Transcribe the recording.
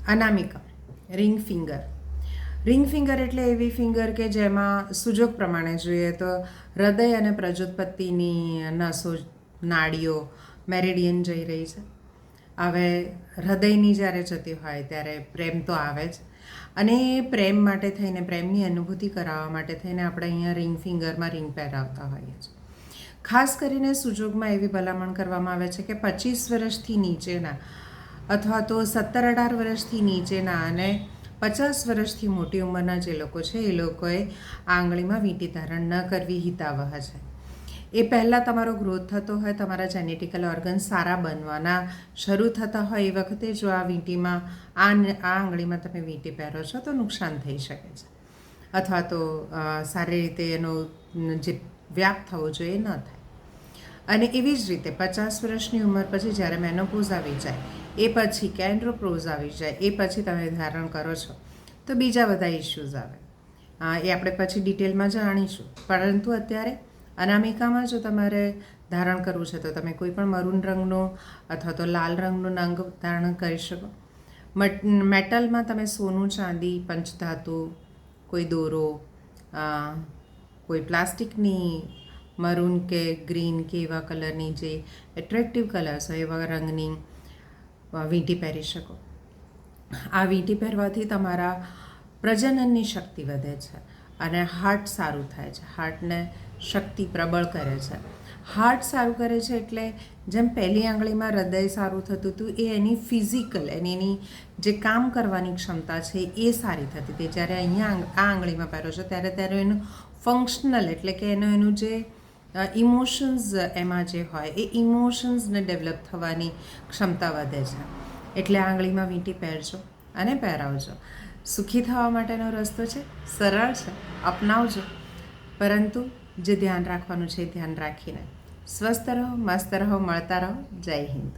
અનામિકા ring finger. Ring finger એટલે એવી finger કે જેમાં સુજોગ પ્રમાણે જોઈએ તો હૃદય અને પ્રજોત્પત્તિની નસો નાડીઓ મેરિડિયન જઈ રહી છે. હવે હૃદયની જ્યારે જતી હોય ત્યારે પ્રેમ તો આવે જ, અને એ પ્રેમ માટે થઈને, પ્રેમની અનુભૂતિ કરાવવા માટે થઈને આપણે અહીંયા રિંગ ફિંગરમાં રિંગ પહેરાવતા હોઈએ છીએ. ખાસ કરીને સુજોગમાં એવી ભલામણ કરવામાં આવે છે કે 25 વર્ષથી નીચેના અથવા તો 17-18 વર્ષથી નીચેના અને 50 વર્ષથી મોટી ઉંમરના જે લોકો છે એ લોકોએ આંગળીમાં વીંટી ધારણ ન કરવી હિતાવહ છે. એ પહેલાં તમારો ગ્રોથ થતો હોય, તમારા જેનેટિકલ ઓર્ગન સારા બનવાના શરૂ થતા હોય એ વખતે જો આ વીંટીમાં આ આંગળીમાં તમે વીંટી પહેરો છો તો નુકસાન થઈ શકે છે, અથવા તો સારી રીતે એનો જે વ્યાપ થવો જોઈએ ન થાય. અને એવી જ રીતે 50 વર્ષની ઉંમર પછી જ્યારે મેનોપોઝ આવી જાય, એ પછી કેન્ડ્રોપ્રોઝ આવી જાય, એ પછી તમે ધારણ કરો છો તો બીજા બધા ઇશ્યુઝ આવે. એ આપણે પછી ડિટેલમાં જાણીશું. પરંતુ અત્યારે અનામિકામાં જો તમારે ધારણ કરવું છે તો તમે કોઈ પણ મરૂન રંગનું અથવા તો લાલ રંગનું નંગ ધારણ કરી શકો. મેટલમાં તમે સોનું, ચાંદી, પંચધાતુ, કોઈ દોરો, કોઈ પ્લાસ્ટિકની મરૂન કે ગ્રીન કે એવા કલરની જે એટ્રેક્ટિવ કલર્સ હોય એવા રંગની વીંટી પહેરી શકો. આ વીંટી પહેરવાથી તમારા પ્રજનનની શક્તિ વધે છે અને હાર્ટ સારું થાય છે, હાર્ટને શક્તિ પ્રબળ કરે છે. હાર્ટ સારું કરે છે એટલે જેમ પહેલી આંગળીમાં હૃદય સારું થતું હતું, એ એની ફિઝિકલ એની જે કામ કરવાની ક્ષમતા છે એ સારી થતી હતી. જ્યારે અહીંયા આ આંગળીમાં પહેરો છો ત્યારે એનું ફંક્શનલ એટલે કે એનું જે ઇમોશન્સ એમાં જે હોય એ ઇમોશન્સને ડેવલપ થવાની ક્ષમતા વધે છે. એટલે આંગળીમાં વીંટી પહેરજો અને પહેરાવજો. સુખી થવા માટેનો રસ્તો છે, સરળ છે, અપનાવજો. પરંતુ જે ધ્યાન રાખવાનું છે એ ધ્યાન રાખીને સ્વસ્થ રહો, મસ્ત રહો, મળતા રહો. જય હિન્દ.